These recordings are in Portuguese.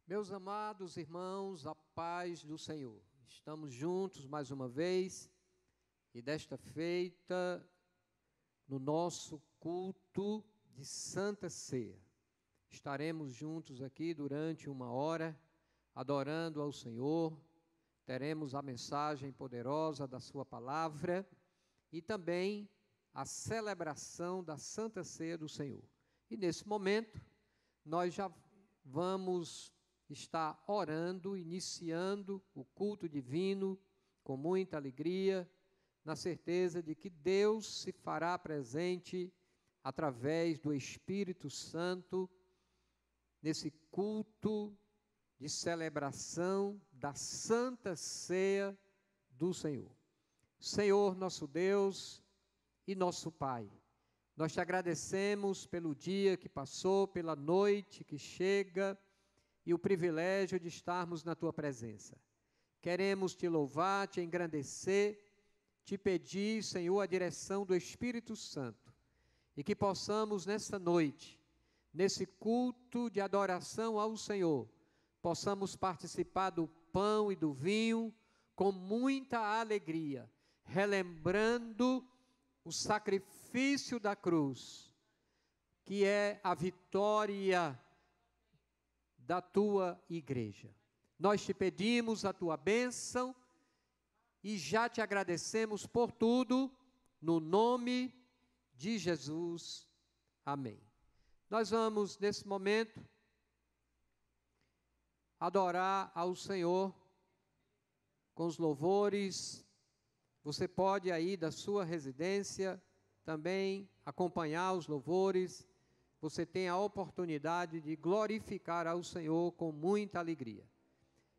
Meus amados irmãos, a paz do Senhor. Estamos juntos mais uma vez e desta feita no nosso culto de Santa Ceia. Estaremos juntos aqui durante 1 hora, adorando ao Senhor. Teremos a mensagem poderosa da sua palavra e também a celebração da Santa Ceia do Senhor. E nesse momento, nós já vamos estar orando, iniciando o culto divino com muita alegria, na certeza de que Deus se fará presente através do Espírito Santo nesse culto de celebração da Santa Ceia do Senhor. Senhor, nosso Deus e nosso Pai, nós te agradecemos pelo dia que passou, pela noite que chega, e o privilégio de estarmos na Tua presença. Queremos Te louvar, Te engrandecer, Te pedir, Senhor, a direção do Espírito Santo, e que possamos nesta noite, nesse culto de adoração ao Senhor, possamos participar do pão e do vinho com muita alegria, relembrando o sacrifício da cruz, que é a vitória da Tua igreja. Nós te pedimos a Tua bênção e já te agradecemos por tudo, no nome de Jesus. Amém. Nós vamos, nesse momento, adorar ao Senhor com os louvores. Você pode aí da sua residência também acompanhar os louvores. Você tem a oportunidade de glorificar ao Senhor com muita alegria.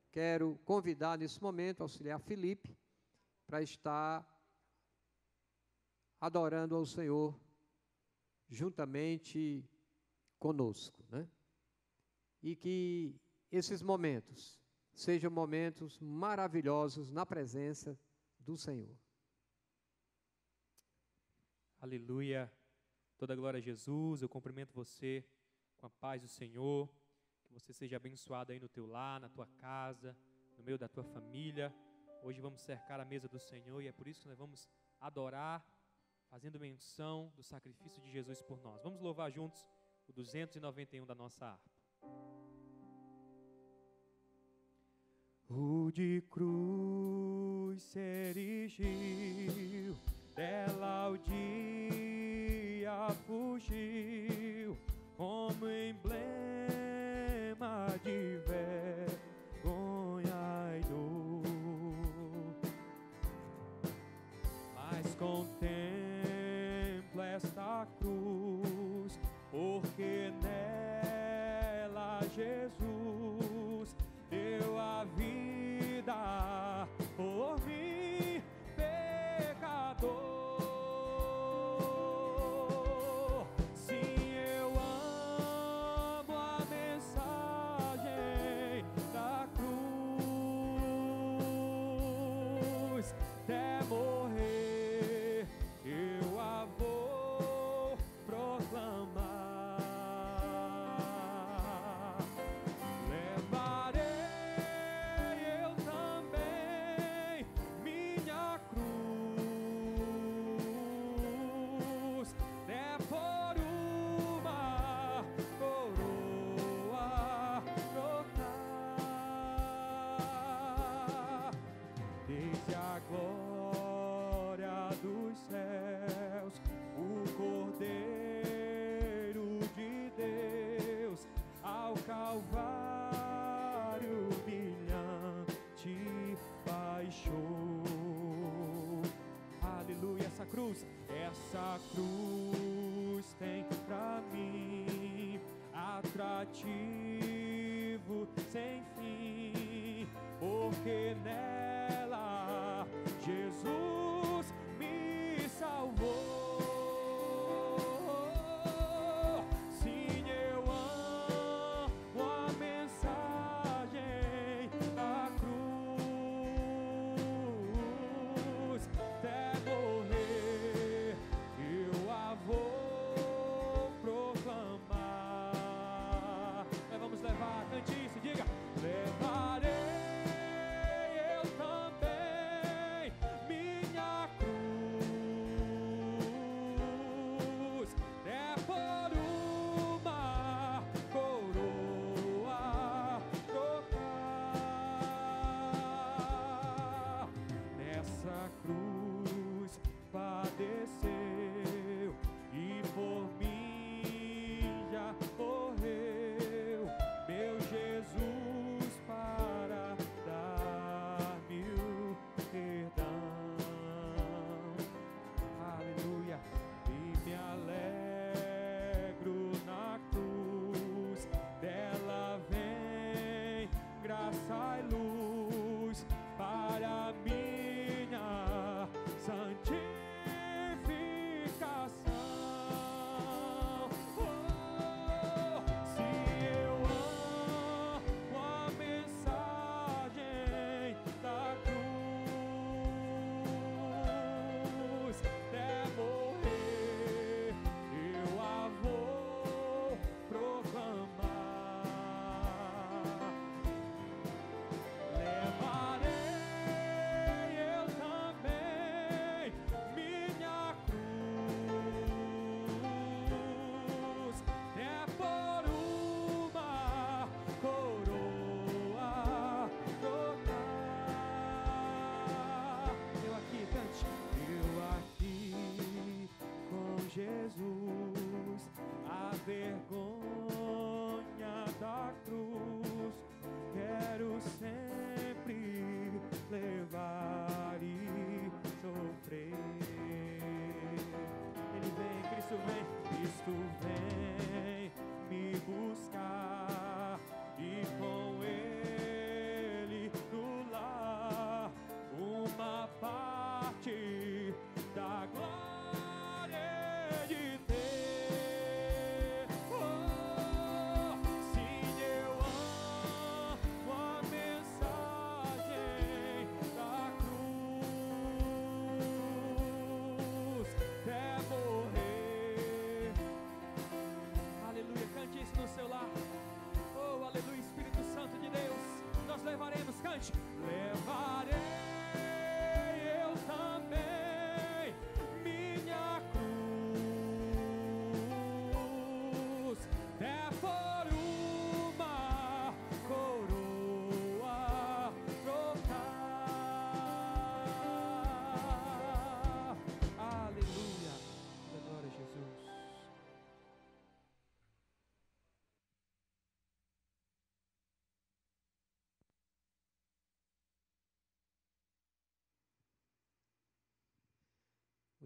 Quero convidar nesse momento o auxiliar Felipe para estar adorando ao Senhor juntamente conosco, né? E que esses momentos sejam momentos maravilhosos na presença do Senhor. Aleluia. Toda glória a Jesus. Eu cumprimento você com a paz do Senhor. Que você seja abençoado aí no teu lar, na tua casa, no meio da tua família. Hoje vamos cercar a mesa do Senhor e é por isso que nós vamos adorar, fazendo menção do sacrifício de Jesus por nós. Vamos louvar juntos o 291 da nossa harpa. O de cruz se erigiu, dela o dia fugiu, como emblema de vergonha e dor. Mas contempla esta cruz, porque nela Jesus deu a vida por mim, pecador. Calvário humilhante baixou. Aleluia, essa cruz tem pra mim atrativo sem fim, porque nela Jesus me salvou. Vamos levar, cante isso, diga.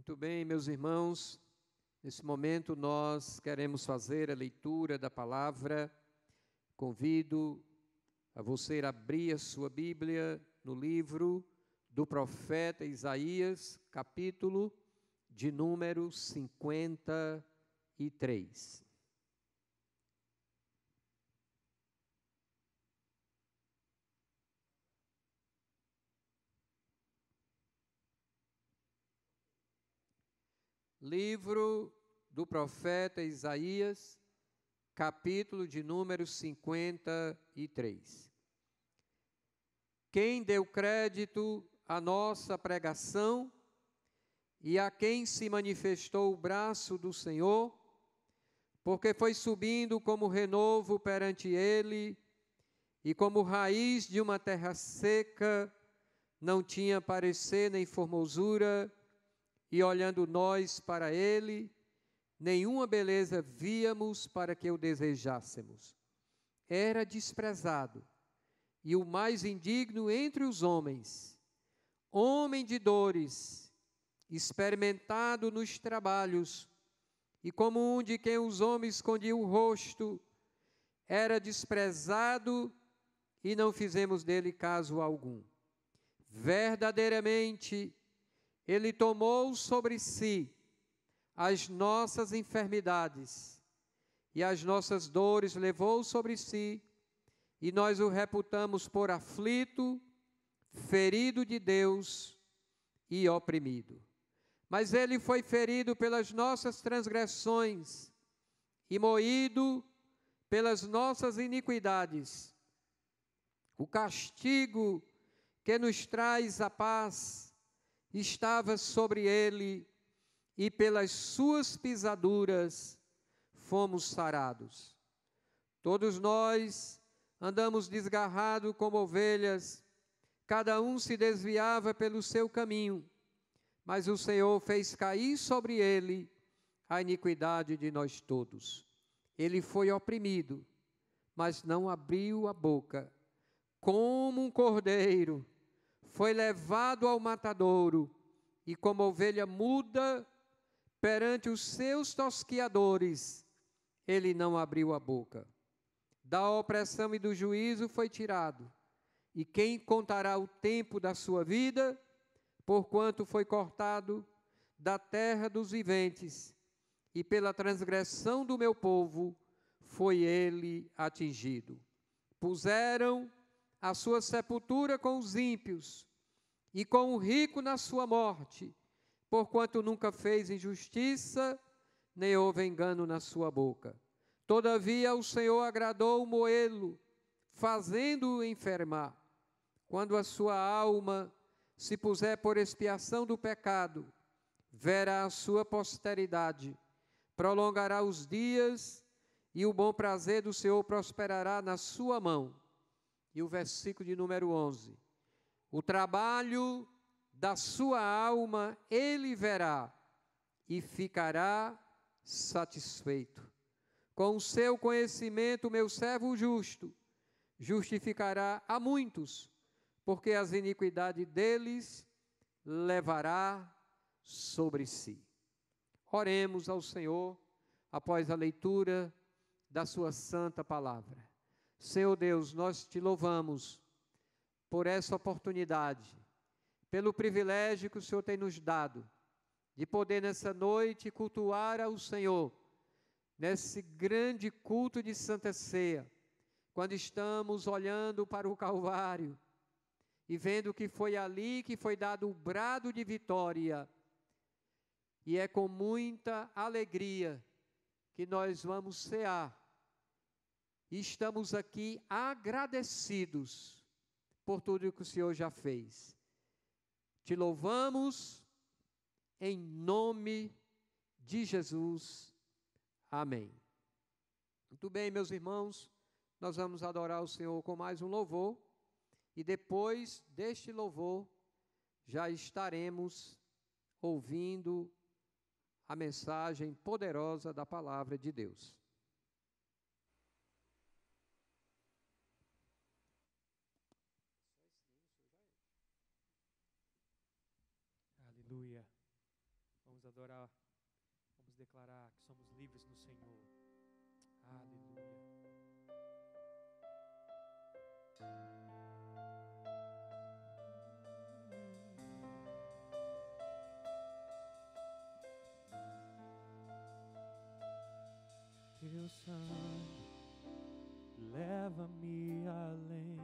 Muito bem, meus irmãos, nesse momento nós queremos fazer a leitura da palavra. Convido a você a abrir a sua Bíblia no livro do profeta Isaías, capítulo de número 53. Livro do profeta Isaías, capítulo de número 53. Quem deu crédito à nossa pregação e a quem se manifestou o braço do Senhor, porque foi subindo como renovo perante ele, e como raiz de uma terra seca, não tinha parecer nem formosura, e olhando nós para ele, nenhuma beleza víamos para que o desejássemos. Era desprezado, e o mais indigno entre os homens, homem de dores, experimentado nos trabalhos, e como um de quem os homens escondiam o rosto, era desprezado, e não fizemos dele caso algum. Verdadeiramente, ele tomou sobre si as nossas enfermidades e as nossas dores levou sobre si, e nós o reputamos por aflito, ferido de Deus e oprimido. Mas ele foi ferido pelas nossas transgressões e moído pelas nossas iniquidades. O castigo que nos traz a paz estava sobre ele, e pelas suas pisaduras fomos sarados. Todos nós andamos desgarrados como ovelhas, cada um se desviava pelo seu caminho, mas o Senhor fez cair sobre ele a iniquidade de nós todos. Ele foi oprimido, mas não abriu a boca. Como um cordeiro, foi levado ao matadouro, e como ovelha muda perante os seus tosquiadores, ele não abriu a boca. Da opressão e do juízo foi tirado, e quem contará o tempo da sua vida, porquanto foi cortado da terra dos viventes, e pela transgressão do meu povo foi ele atingido. Puseram a sua sepultura com os ímpios, e com o rico na sua morte, porquanto nunca fez injustiça, nem houve engano na sua boca. Todavia o Senhor agradou moê-lo, fazendo-o enfermar. Quando a sua alma se puser por expiação do pecado, verá a sua posteridade, prolongará os dias, e o bom prazer do Senhor prosperará na sua mão. E o versículo de número 11. O trabalho da sua alma ele verá e ficará satisfeito. Com o seu conhecimento, meu servo justo justificará a muitos, porque as iniquidades deles levará sobre si. Oremos ao Senhor após a leitura da sua santa palavra. Senhor Deus, nós te louvamos por essa oportunidade, pelo privilégio que o Senhor tem nos dado, de poder nessa noite cultuar ao Senhor, nesse grande culto de Santa Ceia, quando estamos olhando para o Calvário, e vendo que foi ali que foi dado o brado de vitória, e é com muita alegria que nós vamos cear. E estamos aqui agradecidos por tudo que o Senhor já fez. Te louvamos em nome de Jesus. Amém. Muito bem, meus irmãos, nós vamos adorar o Senhor com mais um louvor, e depois deste louvor já estaremos ouvindo a mensagem poderosa da palavra de Deus. Aleluia. Vamos adorar, vamos declarar que somos livres no Senhor. Aleluia. Teu sangue leva-me além,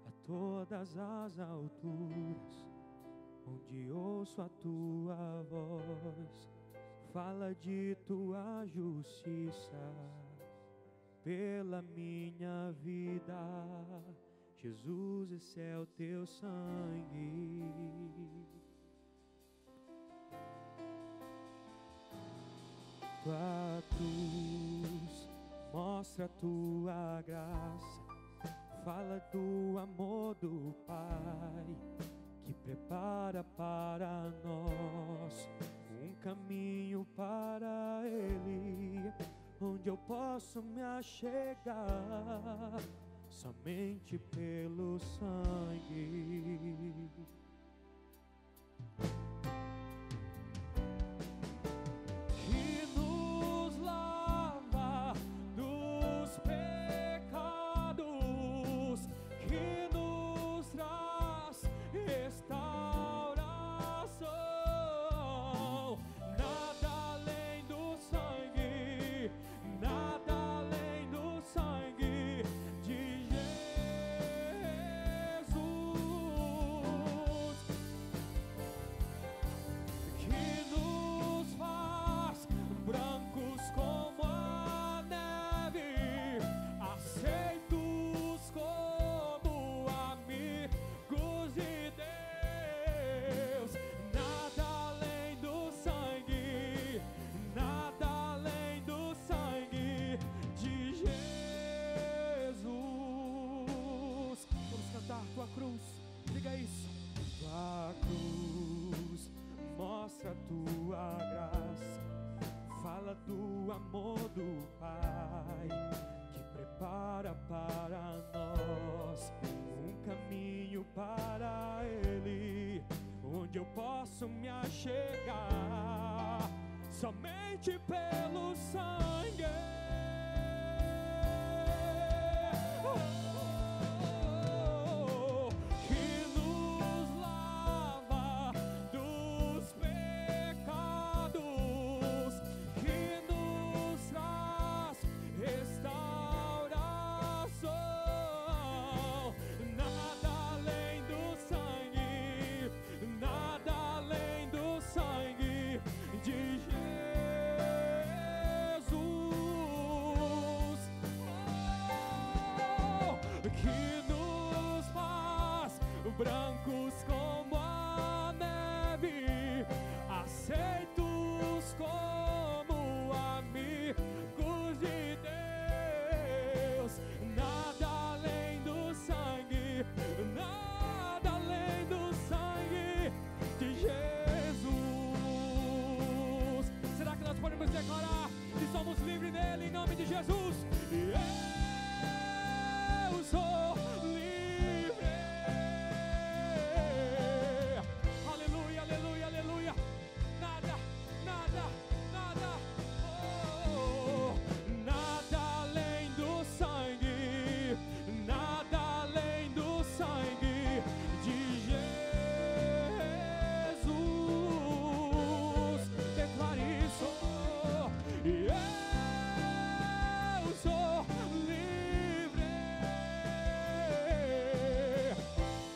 a todas as alturas, onde ouço a tua voz, fala de tua justiça pela minha vida. Jesus, esse é o teu sangue. Tua cruz mostra a tua graça, fala do amor do Pai, que prepara para nós um caminho para Ele, onde eu posso me achegar somente pelo sangue. Tua cruz, diga isso. Tua cruz mostra a tua graça, fala do amor do Pai, que prepara para nós um caminho para Ele, onde eu posso me achegar somente pelo sangue. Brancos como a neve, aceitos como amigos de Deus. Nada além do sangue, nada além do sangue de Jesus. Será que nós podemos declarar que somos livres nele em nome de Jesus? Eu sou livre. Aleluia, aleluia, aleluia. Nada, nada, nada, oh, nada além do sangue, nada além do sangue de Jesus. Declare isso. Eu sou livre.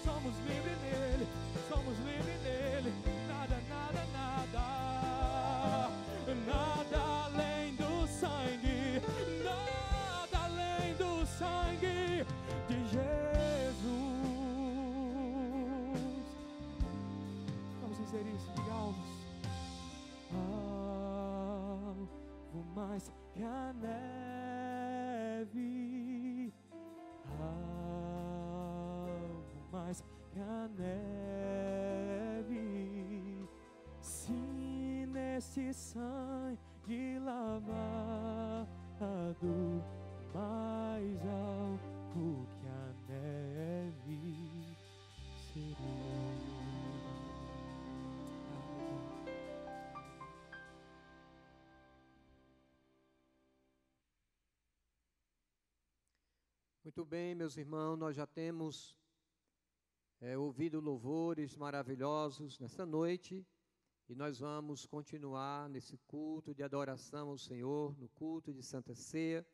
Somos livres nele, somos livres nele. Nada, nada, nada, nada além do sangue, nada além do sangue de Jesus. mais que a neve, algo mais que a neve. Sim, nesse sangue lavado, mais alto que a neve serei. Muito bem, meus irmãos, nós já temos ouvido louvores maravilhosos nessa noite e nós vamos continuar nesse culto de adoração ao Senhor, no culto de Santa Ceia.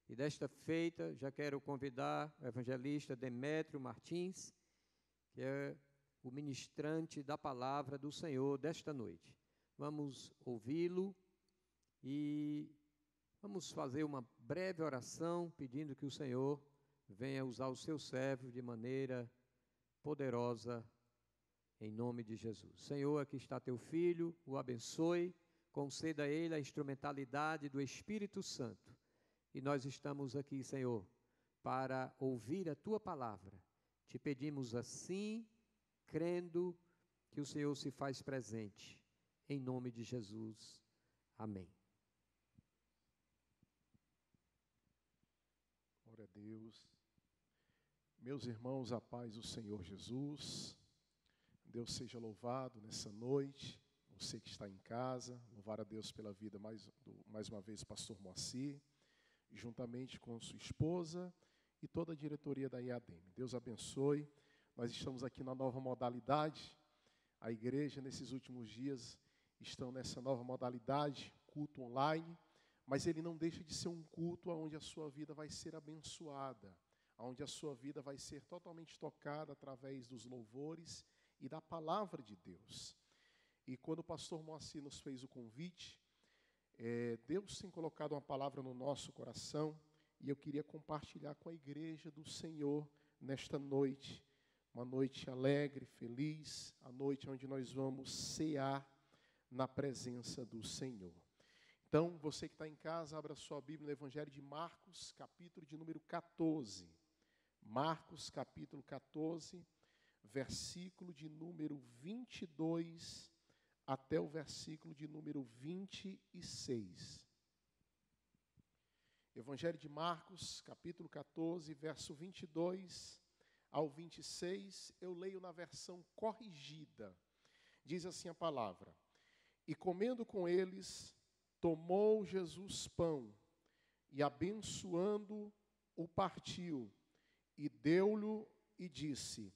E desta feita, já quero convidar o evangelista Demétrio Martins, que é o ministrante da palavra do Senhor desta noite. Vamos ouvi-lo e vamos fazer uma breve oração, pedindo que o Senhor venha usar o seu servo de maneira poderosa, em nome de Jesus. Senhor, aqui está teu filho, o abençoe, conceda a ele a instrumentalidade do Espírito Santo. E nós estamos aqui, Senhor, para ouvir a tua palavra. Te pedimos assim, crendo que o Senhor se faz presente. Em nome de Jesus. Amém. Glória a Deus. Meus irmãos, a paz do Senhor Jesus. Deus seja louvado nessa noite. Você que está em casa, louvar a Deus pela vida mais uma vez do pastor Moacir, juntamente com sua esposa e toda a diretoria da IADM. Deus abençoe. Nós estamos aqui na nova modalidade. A igreja, nesses últimos dias, estão nessa nova modalidade, culto online, mas ele não deixa de ser um culto onde a sua vida vai ser abençoada, onde a sua vida vai ser totalmente tocada através dos louvores e da palavra de Deus. E quando o pastor Moacir nos fez o convite, Deus tem colocado uma palavra no nosso coração e eu queria compartilhar com a igreja do Senhor nesta noite. Uma noite alegre, feliz, a noite onde nós vamos cear na presença do Senhor. Então, você que está em casa, abra sua Bíblia no Evangelho de Marcos, capítulo de número 14. Marcos, capítulo 14, versículo de número 22 até o versículo de número 26. Evangelho de Marcos, capítulo 14, verso 22 ao 26, eu leio na versão corrigida. Diz assim a palavra: E comendo com eles, tomou Jesus pão, e abençoando, o partiu, e deu-lhe e disse: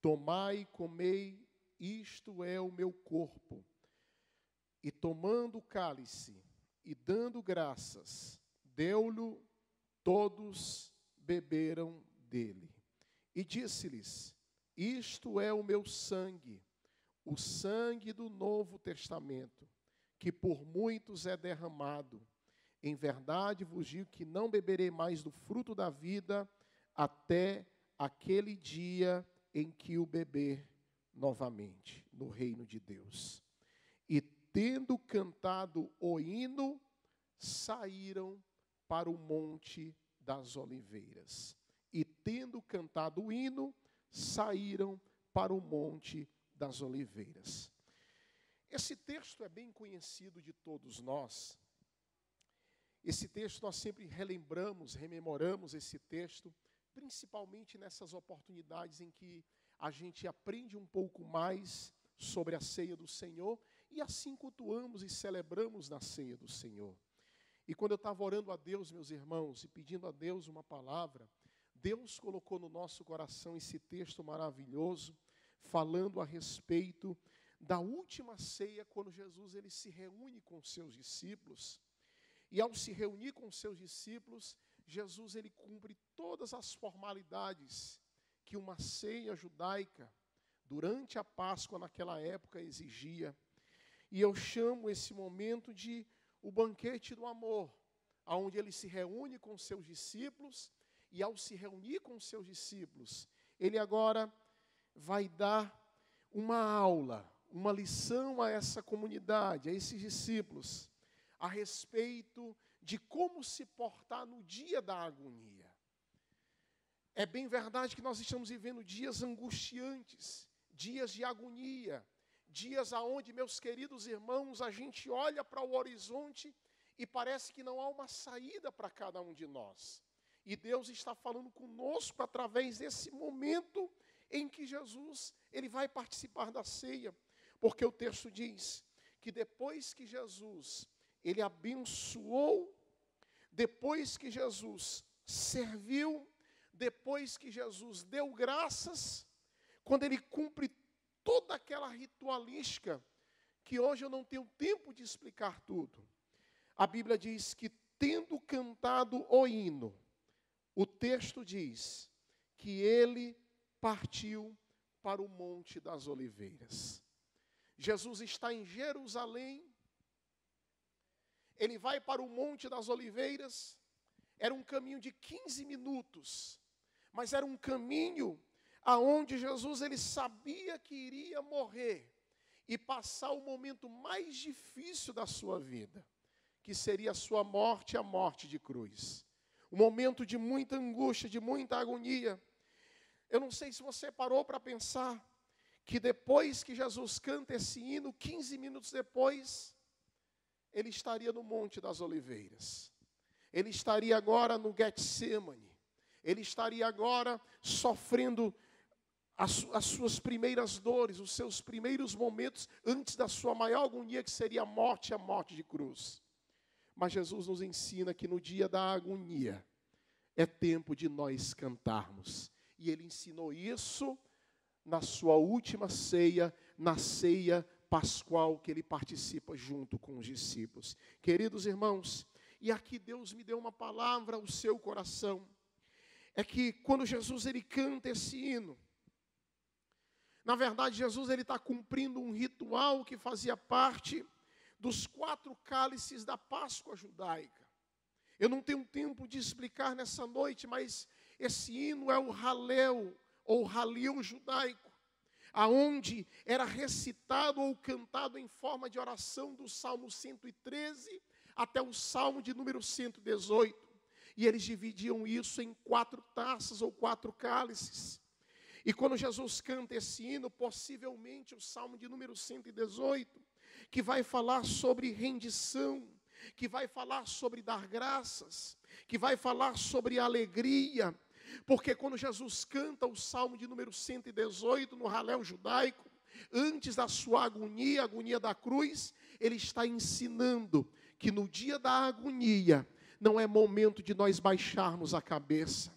Tomai e comei, isto é o meu corpo. E tomando o cálice, e dando graças, deu-lhe, todos beberam dele. E disse-lhes: Isto é o meu sangue, o sangue do Novo Testamento, que por muitos é derramado. Em verdade vos digo que não beberei mais do fruto da vida, até aquele dia em que o beber novamente no reino de Deus. E tendo cantado o hino, saíram para o Monte das Oliveiras. E tendo cantado o hino, saíram para o Monte das Oliveiras. Esse texto é bem conhecido de todos nós. Esse texto nós sempre rememoramos esse texto, principalmente nessas oportunidades em que a gente aprende um pouco mais sobre a ceia do Senhor e assim cultuamos e celebramos na ceia do Senhor. E quando eu estava orando a Deus, meus irmãos, e pedindo a Deus uma palavra, Deus colocou no nosso coração esse texto maravilhoso, falando a respeito da última ceia, quando Jesus ele se reúne com os seus discípulos. E ao se reunir com os seus discípulos, Jesus ele cumpre todas as formalidades que uma ceia judaica, durante a Páscoa naquela época, exigia. E eu chamo esse momento de o banquete do amor, onde ele se reúne com os seus discípulos, e ao se reunir com os seus discípulos, ele agora vai dar uma aula, uma lição a essa comunidade, a esses discípulos, a respeito de como se portar no dia da agonia. É bem verdade que nós estamos vivendo dias angustiantes, dias de agonia, dias aonde, meus queridos irmãos, a gente olha para o horizonte e parece que não há uma saída para cada um de nós. E Deus está falando conosco através desse momento em que Jesus, ele vai participar da ceia, porque o texto diz que depois que Jesus, ele abençoou, depois que Jesus serviu, depois que Jesus deu graças, quando ele cumpre toda aquela ritualística, que hoje eu não tenho tempo de explicar tudo, a Bíblia diz que tendo cantado o hino, o texto diz que ele partiu para o Monte das Oliveiras. Jesus está em Jerusalém, ele vai para o Monte das Oliveiras, era um caminho de 15 minutos, mas era um caminho aonde Jesus ele sabia que iria morrer e passar o momento mais difícil da sua vida, que seria a sua morte, a morte de cruz. Um momento de muita angústia, de muita agonia. Eu não sei se você parou para pensar que depois que Jesus canta esse hino, 15 minutos depois, ele estaria no Monte das Oliveiras. Ele estaria agora no Getsemane. Ele estaria agora sofrendo as suas primeiras dores, os seus primeiros momentos antes da sua maior agonia, que seria a morte de cruz. Mas Jesus nos ensina que no dia da agonia é tempo de nós cantarmos. E ele ensinou isso na sua última ceia, na ceia pascual que ele participa junto com os discípulos. Queridos irmãos, e aqui Deus me deu uma palavra ao seu coração. É que quando Jesus ele canta esse hino, na verdade Jesus ele está cumprindo um ritual que fazia parte dos 4 cálices da Páscoa judaica. Eu não tenho tempo de explicar nessa noite, mas esse hino é o Halel, ou Halil judaico, aonde era recitado ou cantado em forma de oração do Salmo 113 até o Salmo de número 118. E eles dividiam isso em 4 taças ou 4 cálices. E quando Jesus canta esse hino, possivelmente o Salmo de número 118, que vai falar sobre rendição, que vai falar sobre dar graças, que vai falar sobre alegria, porque quando Jesus canta o Salmo de número 118 no Halel judaico, antes da sua agonia, a agonia da cruz, ele está ensinando que no dia da agonia não é momento de nós baixarmos a cabeça.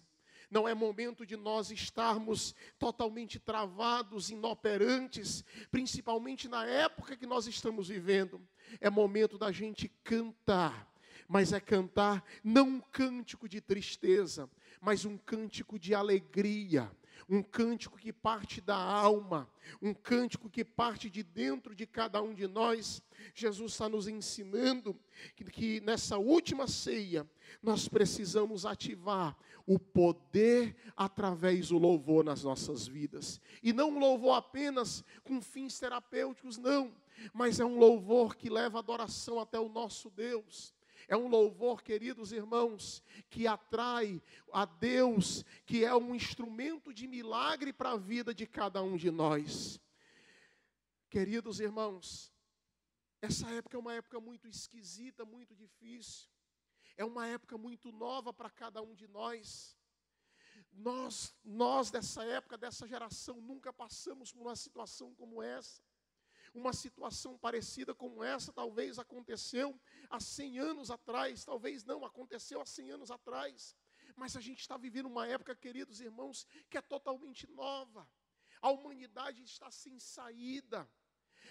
Não é momento de nós estarmos totalmente travados, inoperantes, principalmente na época que nós estamos vivendo. É momento da gente cantar, mas é cantar não um cântico de tristeza, mas um cântico de alegria, um cântico que parte da alma, um cântico que parte de dentro de cada um de nós. Jesus está nos ensinando que nessa última ceia, nós precisamos ativar o poder através do louvor nas nossas vidas. E não um louvor apenas com fins terapêuticos, não, mas é um louvor que leva adoração até o nosso Deus. É um louvor, queridos irmãos, que atrai a Deus, que é um instrumento de milagre para a vida de cada um de nós. Queridos irmãos, essa época é uma época muito esquisita, muito difícil. É uma época muito nova para cada um de nós. Nós dessa época, dessa geração, nunca passamos por uma situação como essa. Uma situação parecida como essa talvez aconteceu há 100 anos atrás, talvez não, aconteceu há 100 anos atrás. Mas a gente está vivendo uma época, queridos irmãos, que é totalmente nova. A humanidade está sem saída.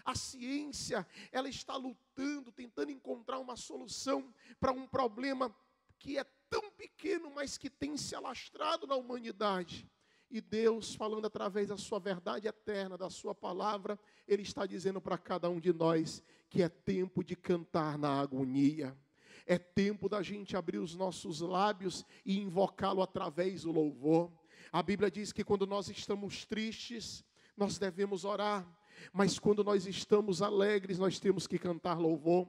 A ciência, ela está lutando, tentando encontrar uma solução para um problema que é tão pequeno, mas que tem se alastrado na humanidade. E Deus, falando através da sua verdade eterna, da sua palavra, Ele está dizendo para cada um de nós que é tempo de cantar na agonia. É tempo da gente abrir os nossos lábios e invocá-lo através do louvor. A Bíblia diz que quando nós estamos tristes, nós devemos orar. Mas quando nós estamos alegres, nós temos que cantar louvor.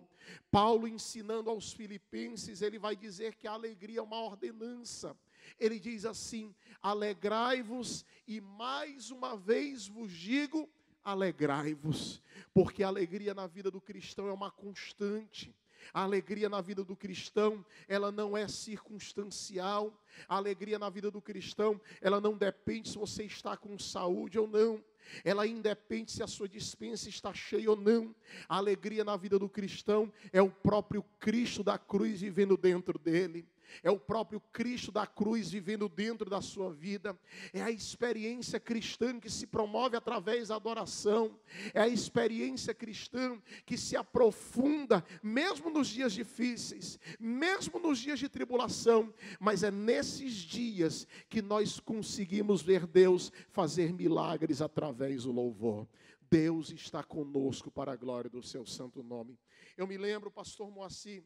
Paulo, ensinando aos filipenses, ele vai dizer que a alegria é uma ordenança. Ele diz assim: alegrai-vos, e mais uma vez vos digo, alegrai-vos, porque a alegria na vida do cristão é uma constante. A alegria na vida do cristão, ela não é circunstancial. A alegria na vida do cristão, ela não depende se você está com saúde ou não. Ela independe se a sua despensa está cheia ou não. A alegria na vida do cristão é o próprio Cristo da cruz vivendo dentro dele. É o próprio Cristo da cruz vivendo dentro da sua vida. É a experiência cristã que se promove através da adoração. É a experiência cristã que se aprofunda, mesmo nos dias difíceis, mesmo nos dias de tribulação. Mas é nesses dias que nós conseguimos ver Deus fazer milagres através do louvor. Deus está conosco para a glória do seu santo nome. Eu me lembro, pastor Moacir,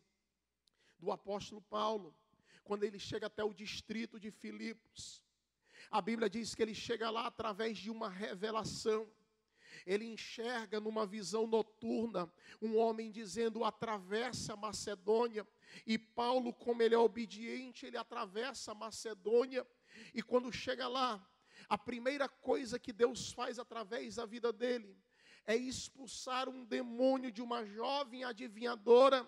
do apóstolo Paulo, quando ele chega até o distrito de Filipos. A Bíblia diz que ele chega lá através de uma revelação. Ele enxerga numa visão noturna um homem dizendo: atravessa a Macedônia. E Paulo, como ele é obediente, ele atravessa a Macedônia. E quando chega lá, a primeira coisa que Deus faz através da vida dele é expulsar um demônio de uma jovem adivinhadora,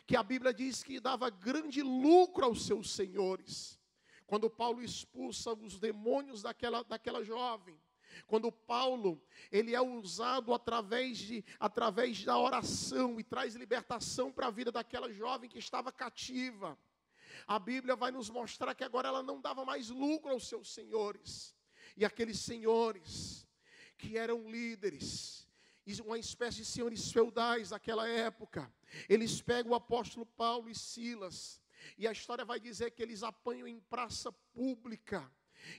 que a Bíblia diz que dava grande lucro aos seus senhores. Quando Paulo expulsa os demônios daquela jovem, quando Paulo, ele é usado através da oração e traz libertação para a vida daquela jovem que estava cativa, a Bíblia vai nos mostrar que agora ela não dava mais lucro aos seus senhores. E aqueles senhores que eram líderes, uma espécie de senhores feudais daquela época, eles pegam o apóstolo Paulo e Silas, e a história vai dizer que eles apanham em praça pública,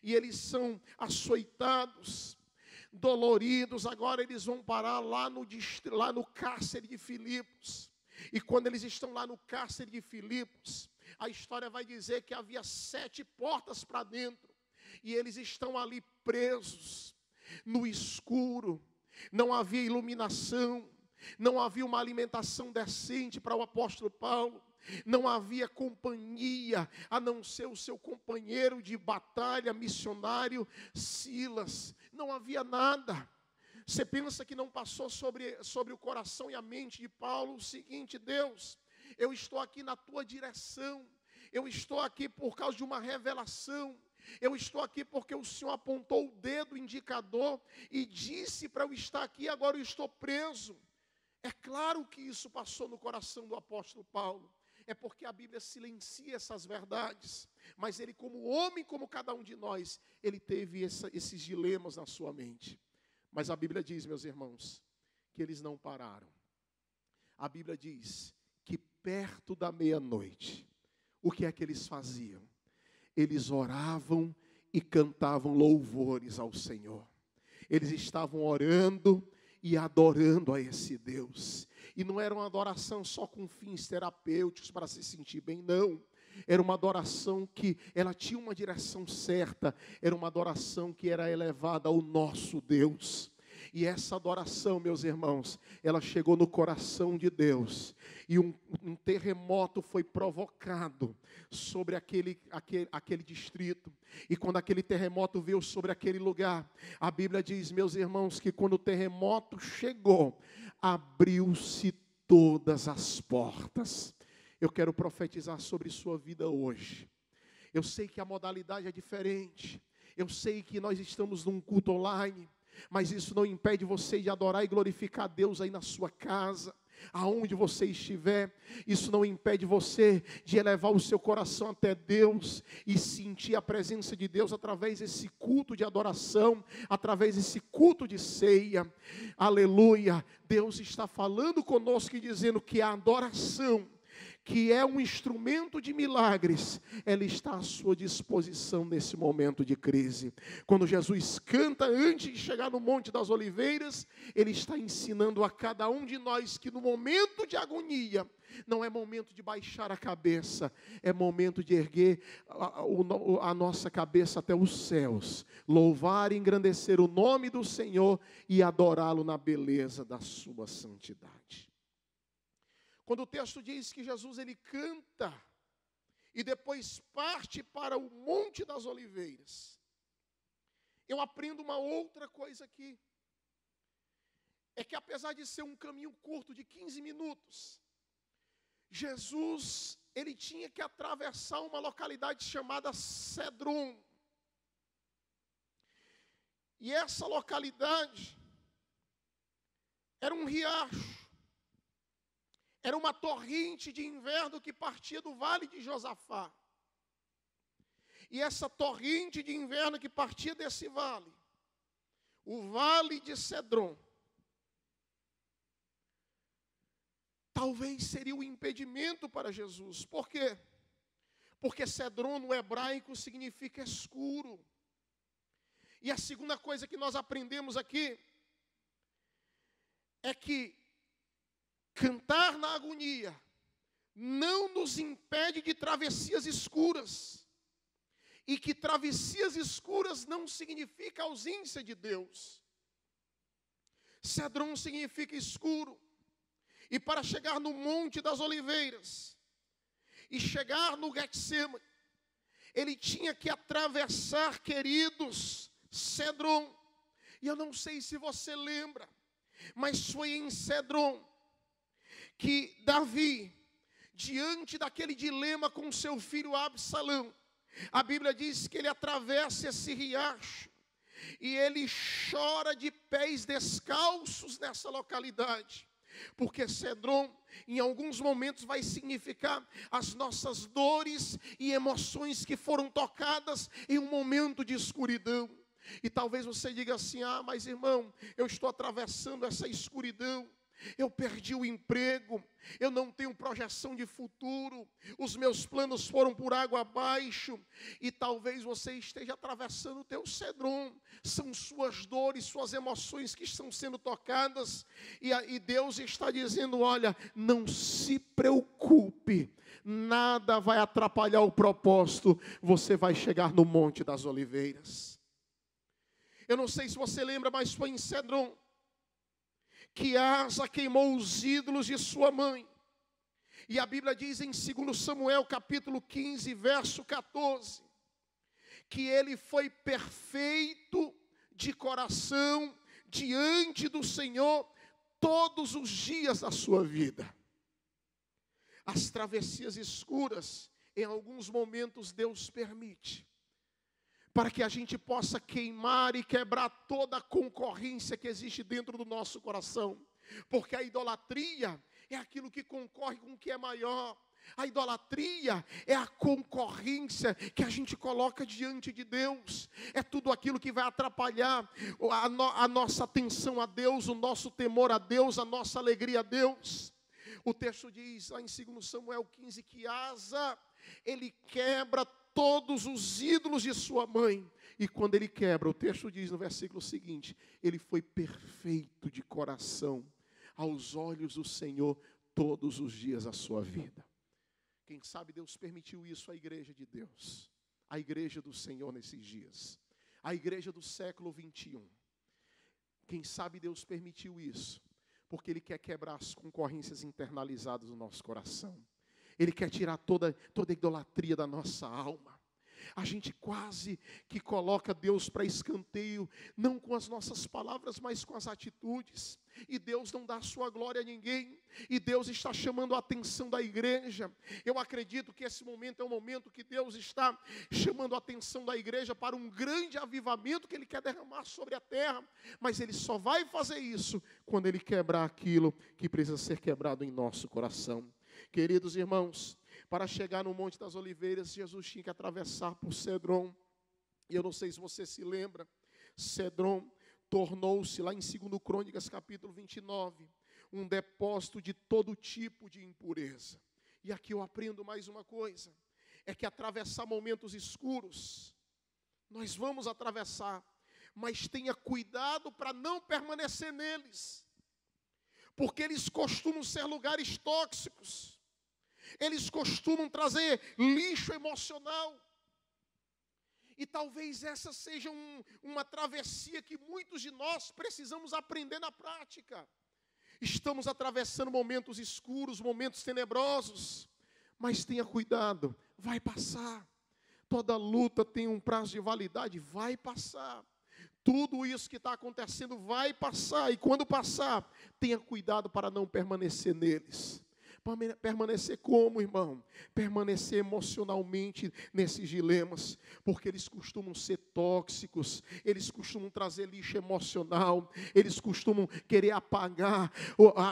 e eles são açoitados, doloridos. Agora eles vão parar lá no cárcere de Filipos, e quando eles estão lá no cárcere de Filipos, a história vai dizer que havia 7 portas para dentro, e eles estão ali presos, no escuro. Não havia iluminação, não havia uma alimentação decente para o apóstolo Paulo, não havia companhia, a não ser o seu companheiro de batalha, missionário, Silas. Não havia nada. Você pensa que não passou sobre o coração e a mente de Paulo o seguinte: Deus, eu estou aqui na tua direção, eu estou aqui por causa de uma revelação, eu estou aqui porque o Senhor apontou o dedo indicador e disse para eu estar aqui, agora eu estou preso. É claro que isso passou no coração do apóstolo Paulo. É porque a Bíblia silencia essas verdades. Mas ele, como homem, como cada um de nós, ele teve esses dilemas na sua mente. Mas a Bíblia diz, meus irmãos, que eles não pararam. A Bíblia diz que perto da meia-noite, o que é que eles faziam? Eles oravam e cantavam louvores ao Senhor. Eles estavam orando e adorando a esse Deus. E não era uma adoração só com fins terapêuticos para se sentir bem, não. Era uma adoração que ela tinha uma direção certa. Era uma adoração que era elevada ao nosso Deus. E essa adoração, meus irmãos, ela chegou no coração de Deus. E um terremoto foi provocado sobre aquele distrito. E quando aquele terremoto veio sobre aquele lugar, a Bíblia diz, meus irmãos, que quando o terremoto chegou, abriu-se todas as portas. Eu quero profetizar sobre sua vida hoje. Eu sei que a modalidade é diferente. Eu sei que nós estamos num culto online. Mas isso não impede você de adorar e glorificar a Deus aí na sua casa, aonde você estiver. Isso não impede você de elevar o seu coração até Deus e sentir a presença de Deus através desse culto de adoração, através desse culto de ceia. Aleluia! Deus está falando conosco e dizendo que a adoração, que é um instrumento de milagres, ela está à sua disposição nesse momento de crise. Quando Jesus canta antes de chegar no Monte das Oliveiras, Ele está ensinando a cada um de nós que no momento de agonia, não é momento de baixar a cabeça, é momento de erguer a nossa cabeça até os céus, louvar e engrandecer o nome do Senhor e adorá-lo na beleza da sua santidade. Quando o texto diz que Jesus ele canta e depois parte para o Monte das Oliveiras, eu aprendo uma outra coisa aqui. É que apesar de ser um caminho curto de 15 minutos, Jesus, ele tinha que atravessar uma localidade chamada Cedron. E essa localidade era um riacho. Era uma torrente de inverno que partia do vale de Josafá. E essa torrente de inverno que partia desse vale, o vale de Cedron, talvez seria o impedimento para Jesus. Por quê? Porque Cedron no hebraico significa escuro. E a segunda coisa que nós aprendemos aqui é que cantar na agonia não nos impede de travessias escuras. E que travessias escuras não significa ausência de Deus. Cedron significa escuro. E para chegar no Monte das Oliveiras e chegar no Getsêmani, ele tinha que atravessar, queridos, Cedron. E eu não sei se você lembra, mas foi em Cedron que Davi, diante daquele dilema com seu filho Absalão, a Bíblia diz que ele atravessa esse riacho e ele chora de pés descalços nessa localidade. Porque Cedron, em alguns momentos, vai significar as nossas dores e emoções que foram tocadas em um momento de escuridão. E talvez você diga assim: mas irmão, eu estou atravessando essa escuridão. Eu perdi o emprego, eu não tenho projeção de futuro, os meus planos foram por água abaixo. E talvez você esteja atravessando o teu Cedron. São suas dores, suas emoções que estão sendo tocadas. E Deus está dizendo: olha, não se preocupe, nada vai atrapalhar o propósito. Você vai chegar no Monte das Oliveiras. Eu não sei se você lembra, mas foi em Cedron que Asa queimou os ídolos de sua mãe. E a Bíblia diz em 2 Samuel capítulo 15, verso 14, que ele foi perfeito de coração diante do Senhor todos os dias da sua vida. As travessias escuras, em alguns momentos Deus permite, para que a gente possa queimar e quebrar toda a concorrência que existe dentro do nosso coração. Porque a idolatria é aquilo que concorre com o que é maior. A idolatria é a concorrência que a gente coloca diante de Deus. É tudo aquilo que vai atrapalhar a nossa atenção a Deus, o nosso temor a Deus, a nossa alegria a Deus. O texto diz lá em 2 Samuel 15 que Asa, ele quebra todos os ídolos de sua mãe. E quando ele quebra, o texto diz no versículo seguinte: ele foi perfeito de coração aos olhos do Senhor todos os dias da sua vida. Quem sabe Deus permitiu isso à igreja de Deus, a igreja do Senhor nesses dias, a igreja do século 21. Quem sabe Deus permitiu isso porque Ele quer quebrar as concorrências internalizadas do nosso coração. Ele quer tirar toda a idolatria da nossa alma. A gente quase que coloca Deus para escanteio, não com as nossas palavras, mas com as atitudes. E Deus não dá a sua glória a ninguém. E Deus está chamando a atenção da igreja. Eu acredito que esse momento é um momento que Deus está chamando a atenção da igreja para um grande avivamento que Ele quer derramar sobre a terra. Mas Ele só vai fazer isso quando Ele quebrar aquilo que precisa ser quebrado em nosso coração. Queridos irmãos, para chegar no Monte das Oliveiras, Jesus tinha que atravessar por Cedron. E eu não sei se você se lembra, Cedron tornou-se, lá em 2 Crônicas, capítulo 29, um depósito de todo tipo de impureza. E aqui eu aprendo mais uma coisa, é que atravessar momentos escuros, nós vamos atravessar, mas tenha cuidado para não permanecer neles, porque eles costumam ser lugares tóxicos. Eles costumam trazer lixo emocional. E talvez essa seja uma travessia que muitos de nós precisamos aprender na prática. Estamos atravessando momentos escuros, momentos tenebrosos. Mas tenha cuidado, vai passar. Toda luta tem um prazo de validade, vai passar. Tudo isso que está acontecendo vai passar. E quando passar, tenha cuidado para não permanecer neles. Permanecer como, irmão? Permanecer emocionalmente nesses dilemas, porque eles costumam ser tóxicos, eles costumam trazer lixo emocional, eles costumam querer apagar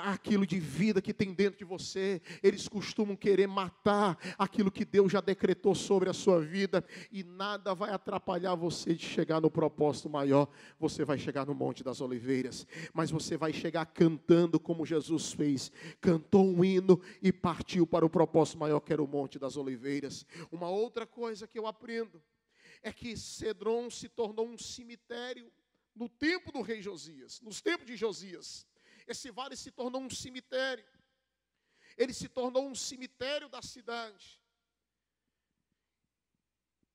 aquilo de vida que tem dentro de você, eles costumam querer matar aquilo que Deus já decretou sobre a sua vida, e nada vai atrapalhar você de chegar no propósito maior. Você vai chegar no Monte das Oliveiras, mas você vai chegar cantando como Jesus fez, cantou um hino e partiu para o propósito maior, que era o Monte das Oliveiras. Uma outra coisa que eu aprendo é que Cedron se tornou um cemitério no tempo do rei Josias, nos tempos de Josias. Esse vale se tornou um cemitério. Ele se tornou um cemitério da cidade.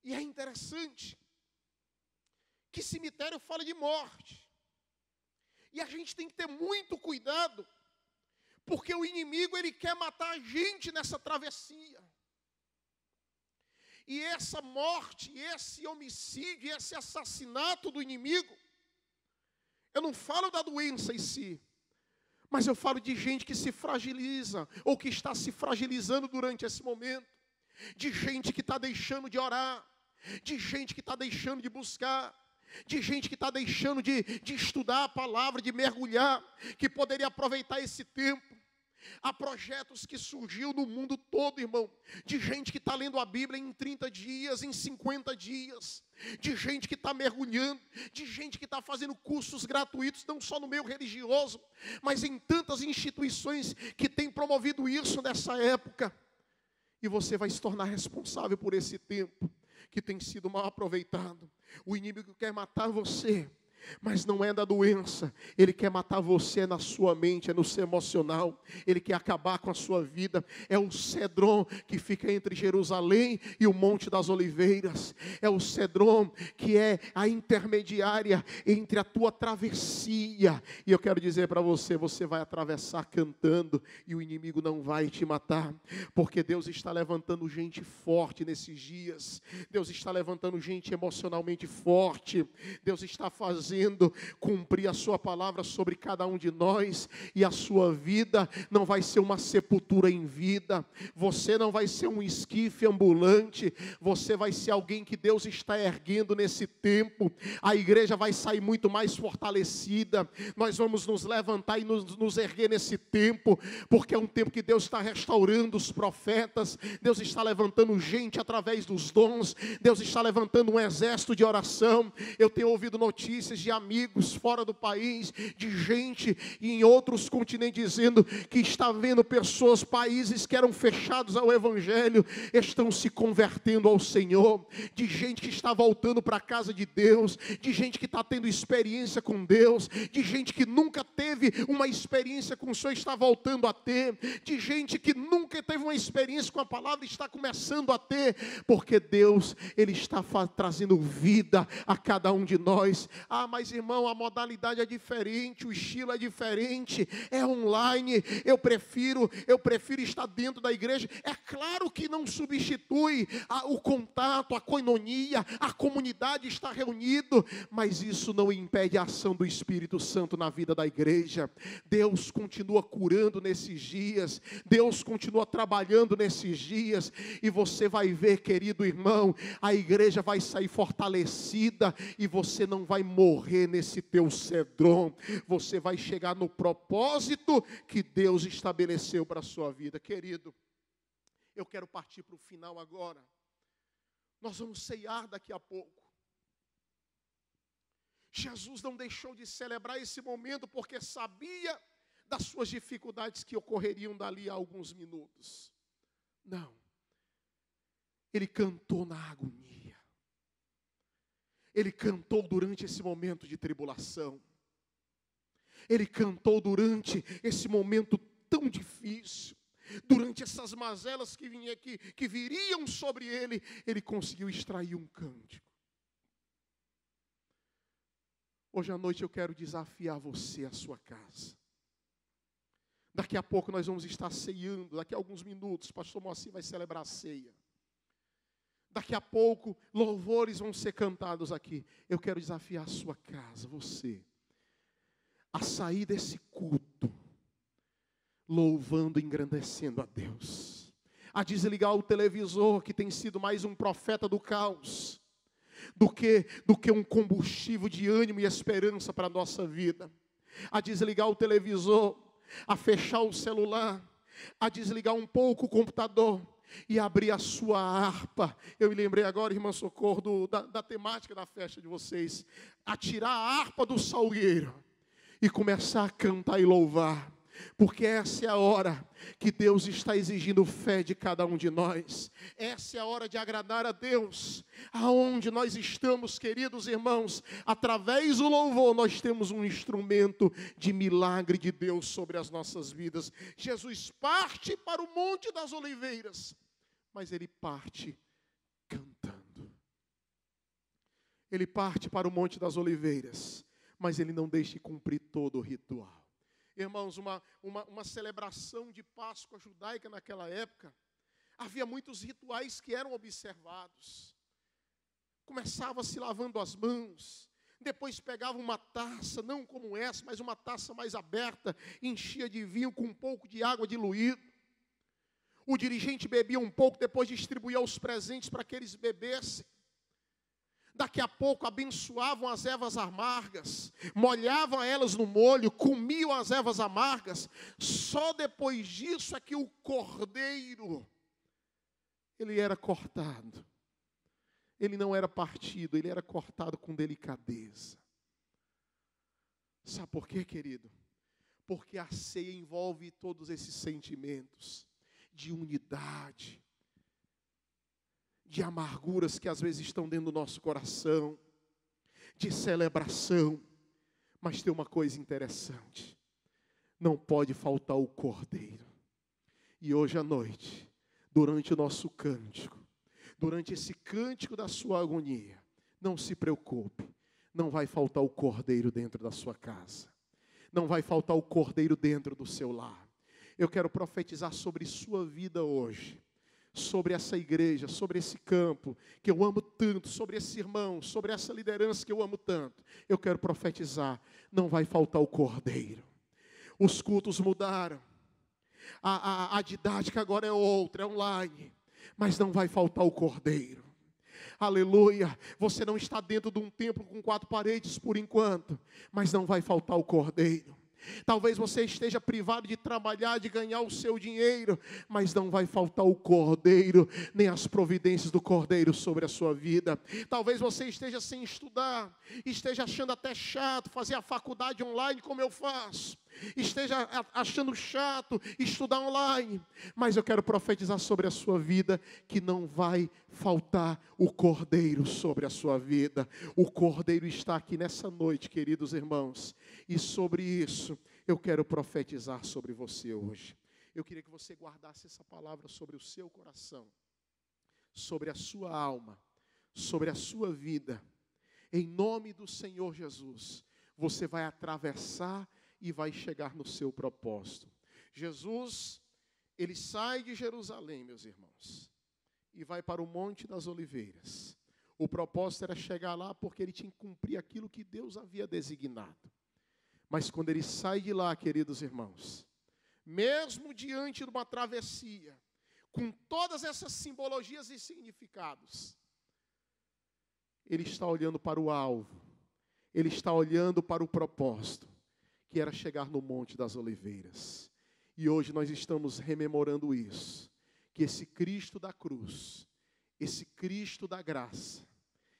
E é interessante que cemitério fala de morte. E a gente tem que ter muito cuidado, porque o inimigo, ele quer matar a gente nessa travessia. E essa morte, esse homicídio, esse assassinato do inimigo, eu não falo da doença em si, mas eu falo de gente que se fragiliza, ou que está se fragilizando durante esse momento, de gente que está deixando de orar, de gente que está deixando de buscar, de gente que está deixando de estudar a palavra, de mergulhar, que poderia aproveitar esse tempo. Há projetos que surgiu no mundo todo, irmão, de gente que está lendo a Bíblia em 30 dias, em 50 dias, de gente que está mergulhando, de gente que está fazendo cursos gratuitos, não só no meio religioso, mas em tantas instituições que têm promovido isso nessa época. E você vai se tornar responsável por esse tempo que tem sido mal aproveitado. O inimigo quer matar você, mas não é da doença. Ele quer matar você na sua mente, é no seu emocional. Ele quer acabar com a sua vida. É o Cedron que fica entre Jerusalém e o Monte das Oliveiras. É o Cedron que é a intermediária entre a tua travessia. E eu quero dizer para você, você vai atravessar cantando e o inimigo não vai te matar, porque Deus está levantando gente forte nesses dias. Deus está levantando gente emocionalmente forte. Deus está fazendo cumprir a sua palavra sobre cada um de nós, e a sua vida não vai ser uma sepultura em vida, você não vai ser um esquife ambulante, você vai ser alguém que Deus está erguendo nesse tempo. A igreja vai sair muito mais fortalecida, nós vamos nos levantar e nos erguer nesse tempo, porque é um tempo que Deus está restaurando os profetas, Deus está levantando gente através dos dons, Deus está levantando um exército de oração. Eu tenho ouvido notícias de amigos fora do país, de gente em outros continentes dizendo que está vendo pessoas, países que eram fechados ao Evangelho, estão se convertendo ao Senhor, de gente que está voltando para a casa de Deus, de gente que está tendo experiência com Deus, de gente que nunca teve uma experiência com o Senhor, está voltando a ter, de gente que nunca teve uma experiência com a palavra, está começando a ter, porque Deus, Ele está trazendo vida a cada um de nós. Mas irmão, a modalidade é diferente, o estilo é diferente, é online, eu prefiro estar dentro da igreja. É claro que não substitui o contato, a koinonia, a comunidade está reunido, mas isso não impede a ação do Espírito Santo na vida da igreja. Deus continua curando nesses dias, Deus continua trabalhando nesses dias, e você vai ver, querido irmão, a igreja vai sair fortalecida, e você não vai morrer nesse teu Cedron, você vai chegar no propósito que Deus estabeleceu para a sua vida. Querido, eu quero partir para o final agora. Nós vamos ceiar daqui a pouco. Jesus não deixou de celebrar esse momento porque sabia das suas dificuldades que ocorreriam dali a alguns minutos. Não. Ele cantou na agonia. Ele cantou durante esse momento de tribulação. Ele cantou durante esse momento tão difícil. Durante essas mazelas que viriam sobre ele, ele conseguiu extrair um cântico. Hoje à noite eu quero desafiar você, a sua casa. Daqui a pouco nós vamos estar ceiando, daqui a alguns minutos, o pastor Moacir vai celebrar a ceia. Daqui a pouco, louvores vão ser cantados aqui. Eu quero desafiar a sua casa, você, a sair desse culto, louvando e engrandecendo a Deus. A desligar o televisor, que tem sido mais um profeta do caos, do que um combustível de ânimo e esperança para a nossa vida. A desligar o televisor, a fechar o celular, a desligar um pouco o computador e abrir a sua harpa. Eu me lembrei agora, irmã Socorro, da temática da festa de vocês. A tirar a harpa do salgueiro e começar a cantar e louvar. Porque essa é a hora que Deus está exigindo fé de cada um de nós. Essa é a hora de agradar a Deus. Aonde nós estamos, queridos irmãos, através do louvor, nós temos um instrumento de milagre de Deus sobre as nossas vidas. Jesus parte para o Monte das Oliveiras, mas Ele parte cantando. Ele parte para o Monte das Oliveiras, mas Ele não deixa de cumprir todo o ritual. Irmãos, uma celebração de Páscoa judaica naquela época, havia muitos rituais que eram observados. Começava se lavando as mãos, depois pegava uma taça, não como essa, mas uma taça mais aberta, enchia de vinho com um pouco de água diluída. O dirigente bebia um pouco, depois distribuía os presentes para que eles bebessem. Daqui a pouco abençoavam as ervas amargas, molhavam elas no molho, comiam as ervas amargas. Só depois disso é que o cordeiro, ele era cortado. Ele não era partido, ele era cortado com delicadeza. Sabe por quê, querido? Porque a ceia envolve todos esses sentimentos de unidade, de amarguras que às vezes estão dentro do nosso coração, de celebração. Mas tem uma coisa interessante, não pode faltar o cordeiro. E hoje à noite, durante o nosso cântico, durante esse cântico da sua agonia, não se preocupe, não vai faltar o cordeiro dentro da sua casa, não vai faltar o cordeiro dentro do seu lar. Eu quero profetizar sobre sua vida hoje, sobre essa igreja, sobre esse campo que eu amo tanto, sobre esse irmão, sobre essa liderança que eu amo tanto. Eu quero profetizar, não vai faltar o cordeiro. Os cultos mudaram, a didática agora é outra, é online, mas não vai faltar o cordeiro. Aleluia, você não está dentro de um templo com 4 paredes por enquanto, mas não vai faltar o cordeiro. Talvez você esteja privado de trabalhar, de ganhar o seu dinheiro, mas não vai faltar o cordeiro, nem as providências do cordeiro sobre a sua vida. Talvez você esteja sem estudar, esteja achando até chato fazer a faculdade online como eu faço, esteja achando chato estudar online, mas eu quero profetizar sobre a sua vida que não vai faltar o cordeiro sobre a sua vida. O cordeiro está aqui nessa noite, queridos irmãos, e sobre isso eu quero profetizar sobre você hoje. Eu queria que você guardasse essa palavra sobre o seu coração, sobre a sua alma, sobre a sua vida. Em nome do Senhor Jesus, você vai atravessar e vai chegar no seu propósito. Jesus, ele sai de Jerusalém, meus irmãos, e vai para o Monte das Oliveiras. O propósito era chegar lá porque ele tinha que cumprir aquilo que Deus havia designado. Mas quando ele sai de lá, queridos irmãos, mesmo diante de uma travessia, com todas essas simbologias e significados, ele está olhando para o alvo, ele está olhando para o propósito, que era chegar no Monte das Oliveiras. E hoje nós estamos rememorando isso, que esse Cristo da cruz, esse Cristo da graça,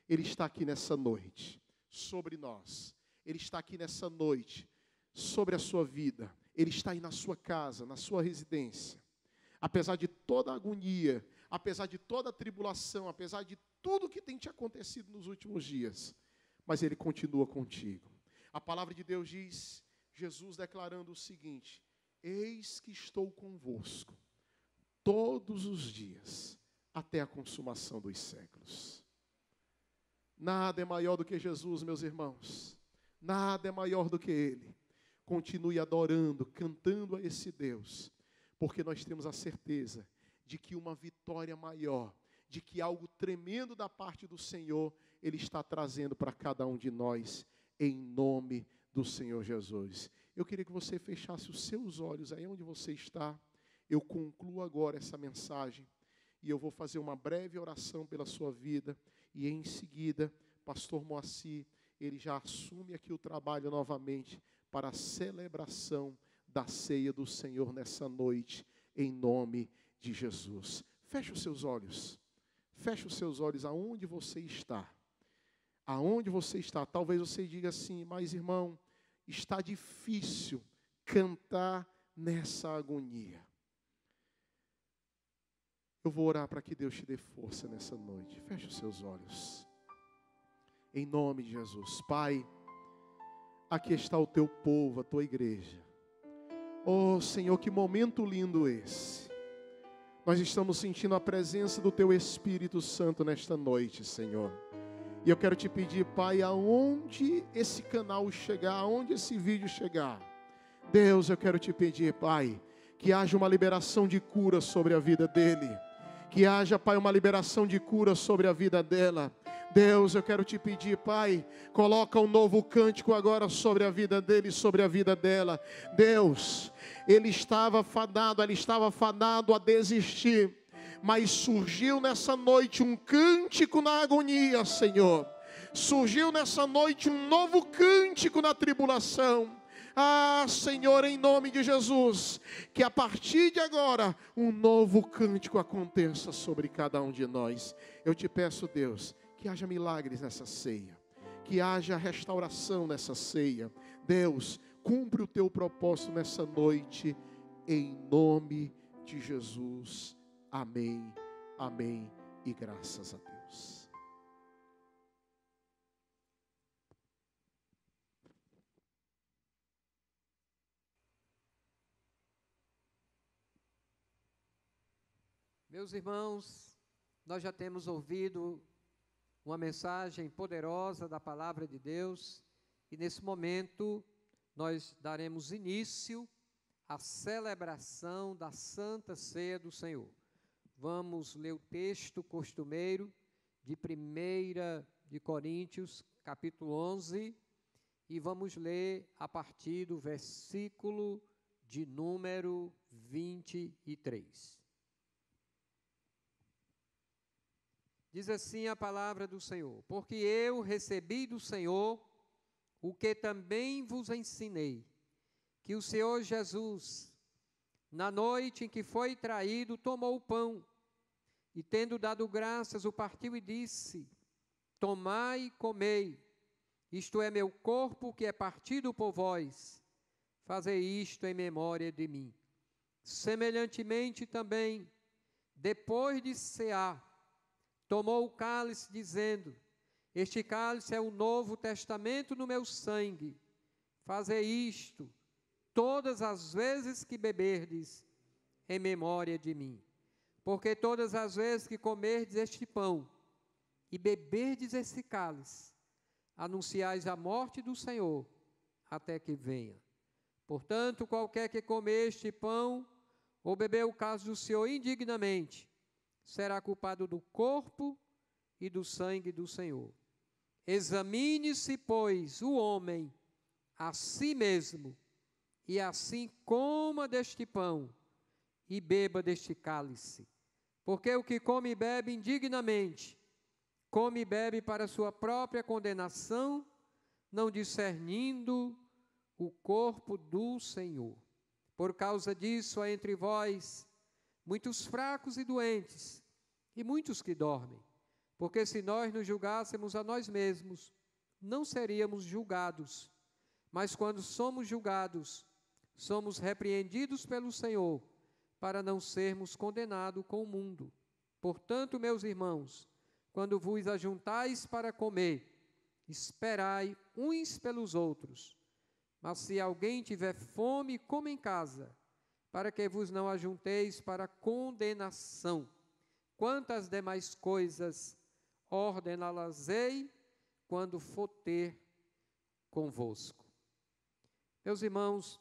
ele está aqui nessa noite, sobre nós. Ele está aqui nessa noite, sobre a sua vida. Ele está aí na sua casa, na sua residência. Apesar de toda a agonia, apesar de toda a tribulação, apesar de tudo que tem te acontecido nos últimos dias, mas Ele continua contigo. A palavra de Deus diz, Jesus declarando o seguinte: eis que estou convosco todos os dias, até a consumação dos séculos. Nada é maior do que Jesus, meus irmãos. Nada é maior do que Ele. continue adorando, cantando a esse Deus, porque nós temos a certeza de que uma vitória maior, de que algo tremendo da parte do Senhor, Ele está trazendo para cada um de nós, em nome do Senhor Jesus. Eu queria que você fechasse os seus olhos aí onde você está. Eu concluo agora essa mensagem e eu vou fazer uma breve oração pela sua vida e em seguida, pastor Moacir, ele já assume aqui o trabalho novamente para a celebração da ceia do Senhor nessa noite, em nome de Jesus. Feche os seus olhos. Feche os seus olhos aonde você está. Aonde você está. Talvez você diga assim, mas irmão, está difícil cantar nessa agonia. Eu vou orar para que Deus te dê força nessa noite. Feche os seus olhos. Em nome de Jesus. Pai, aqui está o teu povo, a tua igreja. Oh Senhor, que momento lindo esse. Nós estamos sentindo a presença do teu Espírito Santo nesta noite, Senhor. E eu quero te pedir, Pai, aonde esse canal chegar, aonde esse vídeo chegar, Deus, eu quero te pedir, Pai, que haja uma liberação de cura sobre a vida dele. Que haja, Pai, uma liberação de cura sobre a vida dela. Deus, eu quero te pedir, Pai, coloca um novo cântico agora sobre a vida dele, sobre a vida dela. Deus, ela estava fadado a desistir, mas surgiu nessa noite um cântico na agonia, Senhor. Surgiu nessa noite um novo cântico na tribulação. Ah, Senhor, em nome de Jesus, que a partir de agora, um novo cântico aconteça sobre cada um de nós. Eu te peço, Deus, que haja milagres nessa ceia, que haja restauração nessa ceia. Deus, cumpre o teu propósito nessa noite, em nome de Jesus. Amém, amém e graças a Deus. Meus irmãos, nós já temos ouvido uma mensagem poderosa da palavra de Deus e nesse momento nós daremos início à celebração da Santa Ceia do Senhor. Vamos ler o texto costumeiro de 1 de Coríntios, capítulo 11, e vamos ler a partir do versículo de número 23. Diz assim a palavra do Senhor: porque eu recebi do Senhor o que também vos ensinei, que o Senhor Jesus, na noite em que foi traído, tomou o pão, e tendo dado graças, o partiu e disse: tomai e comei, isto é meu corpo que é partido por vós, fazei isto em memória de mim. Semelhantemente também, depois de cear, tomou o cálice, dizendo: este cálice é o novo testamento no meu sangue. Fazei isto todas as vezes que beberdes, em memória de mim. Porque todas as vezes que comerdes este pão e beberdes este cálice, anunciais a morte do Senhor, até que venha. Portanto, qualquer que comer este pão, ou beber o cálice do Senhor indignamente, será culpado do corpo e do sangue do Senhor. Examine-se, pois, o homem a si mesmo, e assim coma deste pão e beba deste cálice. Porque o que come e bebe indignamente, come e bebe para sua própria condenação, não discernindo o corpo do Senhor. Por causa disso há entre vós muitos fracos e doentes, e muitos que dormem. Porque se nós nos julgássemos a nós mesmos, não seríamos julgados. Mas quando somos julgados, somos repreendidos pelo Senhor, para não sermos condenados com o mundo. Portanto, meus irmãos, quando vos ajuntais para comer, esperai uns pelos outros. Mas se alguém tiver fome, coma em casa, para que vos não ajunteis para condenação. Quantas demais coisas ordená-las-ei quando for ter convosco. Meus irmãos,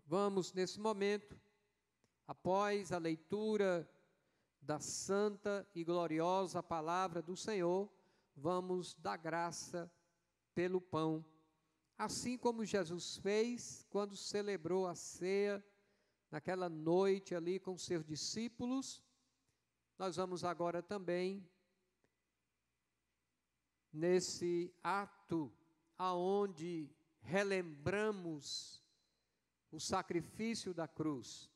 vamos nesse momento, após a leitura da santa e gloriosa palavra do Senhor, vamos dar graça pelo pão, assim como Jesus fez quando celebrou a ceia, naquela noite ali com seus discípulos. Nós vamos agora também, nesse ato aonde relembramos o sacrifício da cruz,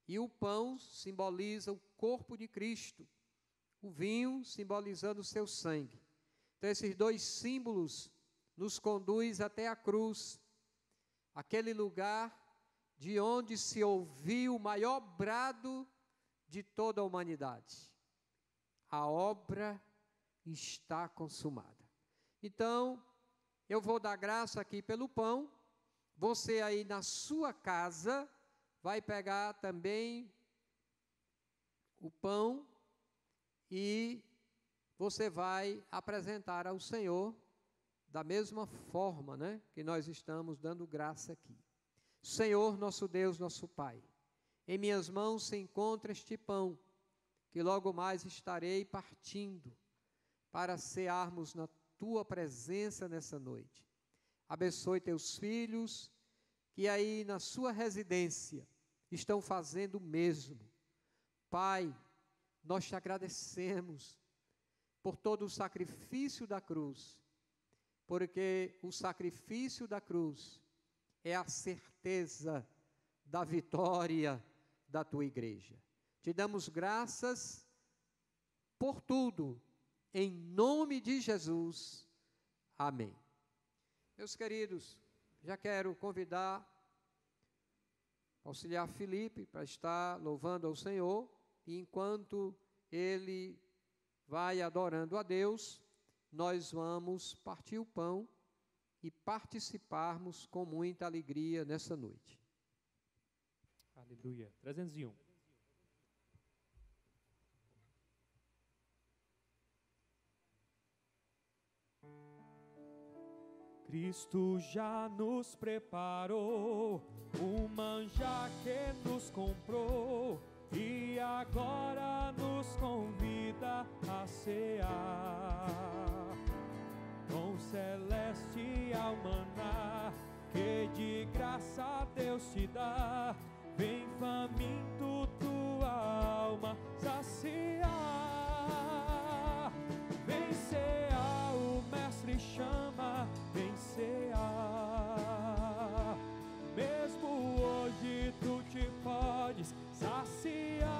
e o pão simboliza o corpo de Cristo, o vinho simbolizando o seu sangue. Então esses dois símbolos nos conduz até a cruz, aquele lugar de onde se ouviu o maior brado de toda a humanidade: a obra está consumada. Então, eu vou dar graça aqui pelo pão. Você aí na sua casa vai pegar também o pão e você vai apresentar ao Senhor da mesma forma, né, que nós estamos dando graça aqui. Senhor, nosso Deus, nosso Pai, em minhas mãos se encontra este pão, que logo mais estarei partindo, para cearmos na Tua presença nessa noite. Abençoe Teus filhos, que aí na sua residência estão fazendo o mesmo. Pai, nós Te agradecemos por todo o sacrifício da cruz, porque o sacrifício da cruz é a certeza da vitória da Tua igreja. Te damos graças por tudo, em nome de Jesus. Amém. Meus queridos, já quero convidar o auxiliar Felipe para estar louvando ao Senhor, e enquanto ele vai adorando a Deus, nós vamos partir o pão e participarmos com muita alegria nessa noite. Aleluia. 301. Cristo já nos preparou o manjar que nos comprou e agora nos convida a cear com celestial maná que de graça Deus te dá. Vem faminto tua alma saciar, vem cear, o mestre chama, vem cear. Mesmo hoje tu te podes saciar.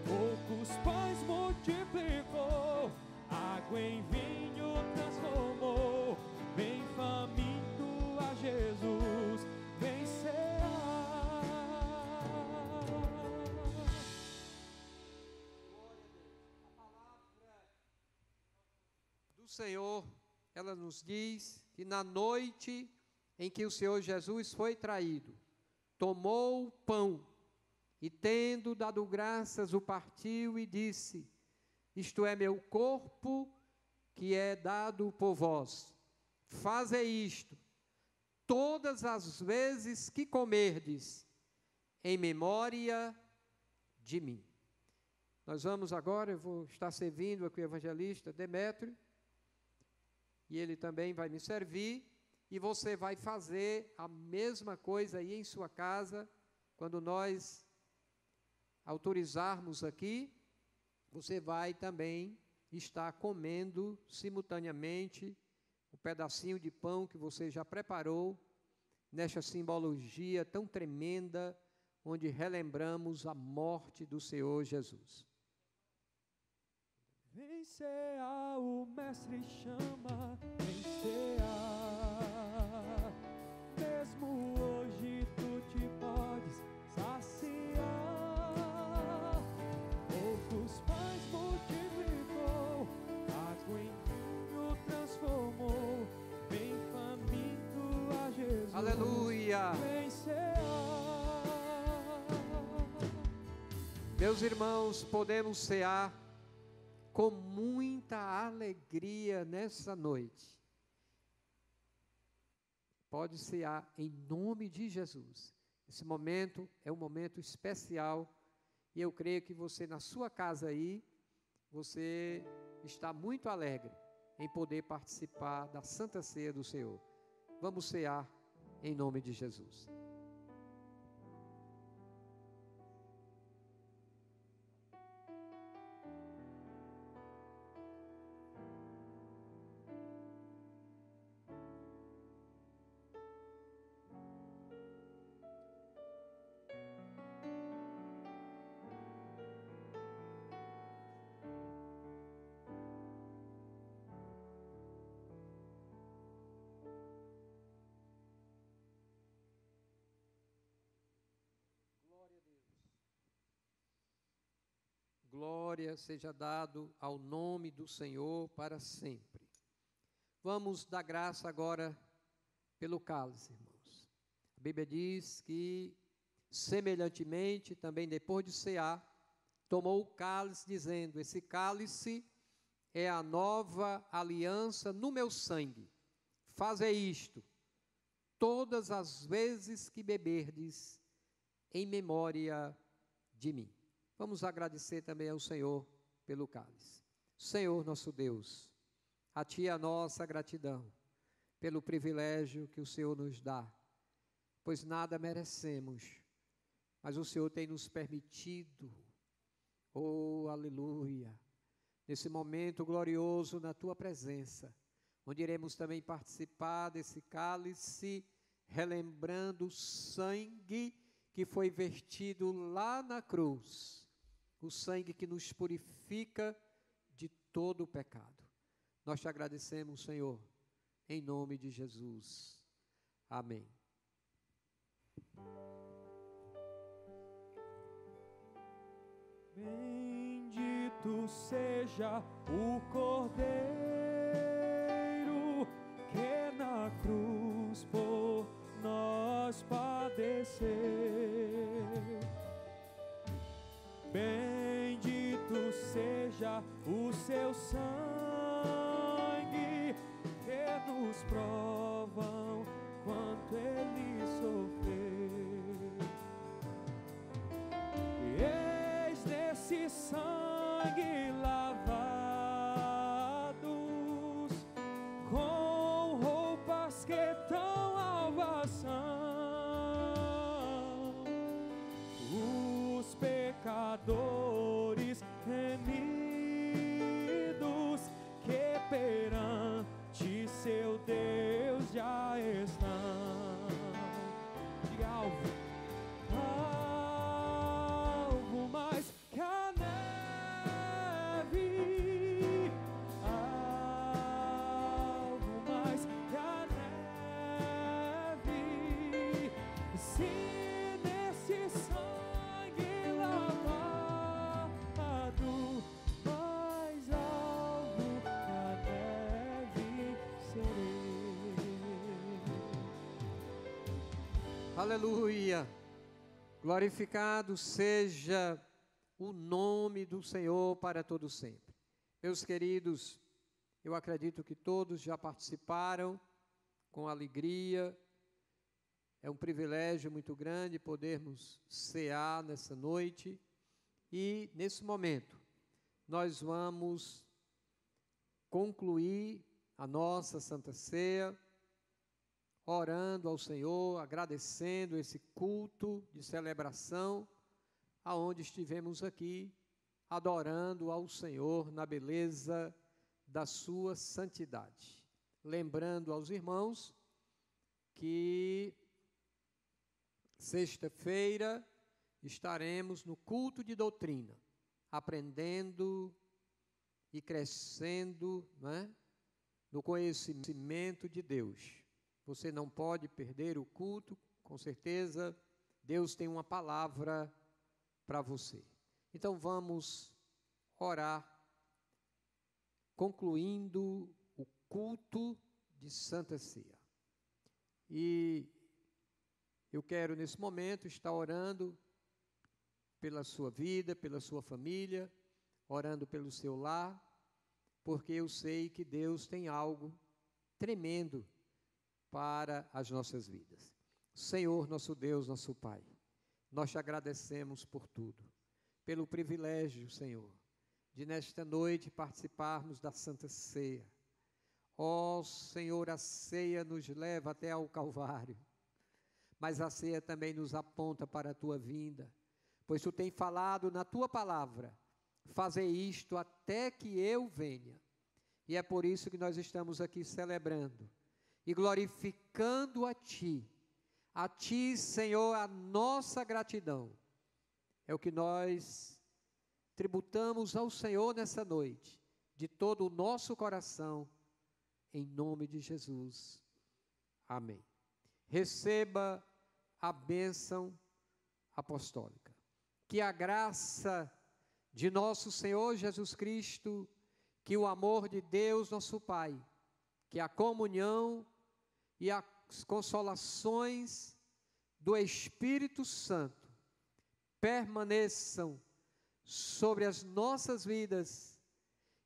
Poucos pães multiplicou, água em vinho transformou. Vem faminto a Jesus, vem cear. Do Senhor, ela nos diz que na noite em que o Senhor Jesus foi traído, tomou o pão e, tendo dado graças, o partiu e disse: isto é meu corpo que é dado por vós. Fazei isto todas as vezes que comerdes, em memória de mim. Nós vamos agora, eu vou estar servindo aqui o evangelista Demétrio, e ele também vai me servir, e você vai fazer a mesma coisa aí em sua casa. Quando nós autorizarmos aqui, você vai também estar comendo simultaneamente o pedacinho de pão que você já preparou, nesta simbologia tão tremenda, onde relembramos a morte do Senhor Jesus. Vem cear, o mestre chama, vem cear. Mesmo hoje tu te podes saciar. Poucos pães multiplicou, água em vinho transformou. Vem faminto a Jesus, Aleluia! vem cear. Meus irmãos, podemos cear com muita alegria nessa noite. Pode cear em nome de Jesus. Esse momento é um momento especial e eu creio que você, na sua casa aí, você está muito alegre em poder participar da Santa Ceia do Senhor. Vamos cear em nome de Jesus. Glória seja dado ao nome do Senhor para sempre. Vamos dar graça agora pelo cálice, irmãos. A Bíblia diz que, semelhantemente, também depois de cear, tomou o cálice, dizendo: esse cálice é a nova aliança no meu sangue. Fazei isto todas as vezes que beberdes, em memória de mim. Vamos agradecer também ao Senhor pelo cálice. Senhor nosso Deus, a Ti a nossa gratidão pelo privilégio que o Senhor nos dá, pois nada merecemos, mas o Senhor tem nos permitido, oh aleluia, nesse momento glorioso na Tua presença, onde iremos também participar desse cálice, relembrando o sangue que foi vertido lá na cruz, o sangue que nos purifica de todo o pecado. Nós te agradecemos, Senhor, em nome de Jesus. Amém. Bendito seja o Cordeiro que na cruz por nós padeceu. Bendito seja o seu sangue que nos provam quanto ele sofreu. E eis nesse sangue lavados, com roupas que tão alvas são, os pecadores remidos que perante seu Deus já estão. Diga alvo, alvo mais que a neve, alvo mais que a neve. Se nesse sangue lavado, mais alvo que a neve serei. Aleluia. Glorificado seja o nome do Senhor para todo sempre. Meus queridos, eu acredito que todos já participaram com alegria. É um privilégio muito grande podermos cear nessa noite. E, nesse momento, nós vamos concluir a nossa Santa Ceia, orando ao Senhor, agradecendo esse culto de celebração, aonde estivemos aqui, adorando ao Senhor na beleza da sua santidade. Lembrando aos irmãos que sexta-feira estaremos no culto de doutrina, aprendendo e crescendo, né, no conhecimento de Deus. Você não pode perder o culto, com certeza Deus tem uma palavra para você. Então vamos orar, concluindo o culto de Santa Ceia. E eu quero nesse momento estar orando pela sua vida, pela sua família, orando pelo seu lar, porque eu sei que Deus tem algo tremendo para as nossas vidas. Senhor, nosso Deus, nosso Pai, nós te agradecemos por tudo, pelo privilégio, Senhor, de nesta noite participarmos da Santa Ceia. Ó Senhor, a ceia nos leva até ao Calvário, mas a ceia também nos aponta para a tua vinda, pois tu tem falado na tua palavra, fazer isto até que eu venha. E é por isso que nós estamos aqui celebrando e glorificando a Ti, Senhor, a nossa gratidão. É o que nós tributamos ao Senhor nessa noite, de todo o nosso coração, em nome de Jesus. Amém. Receba a bênção apostólica. Que a graça de nosso Senhor Jesus Cristo, que o amor de Deus, nosso Pai, que a comunhão e as consolações do Espírito Santo permaneçam sobre as nossas vidas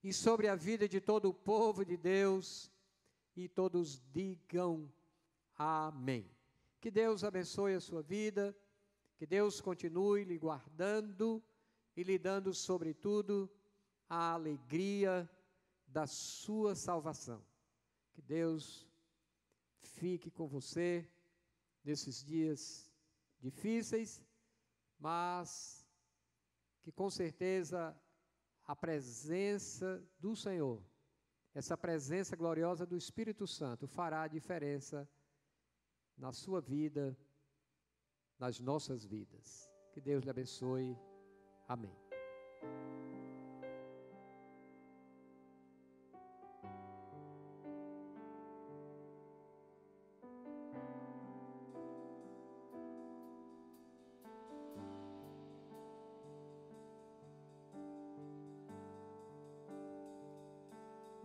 e sobre a vida de todo o povo de Deus, e todos digam amém. Que Deus abençoe a sua vida, que Deus continue lhe guardando e lhe dando, sobretudo, a alegria da sua salvação. Que Deus fique com você nesses dias difíceis, mas que com certeza a presença do Senhor, essa presença gloriosa do Espírito Santo fará a diferença na sua vida, nas nossas vidas. Que Deus lhe abençoe. Amém.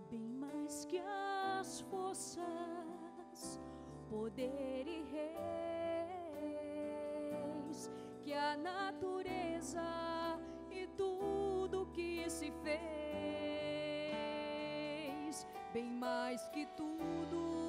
Bem mais que as forças, poder e reis, que a natureza e tudo que se fez, bem mais que tudo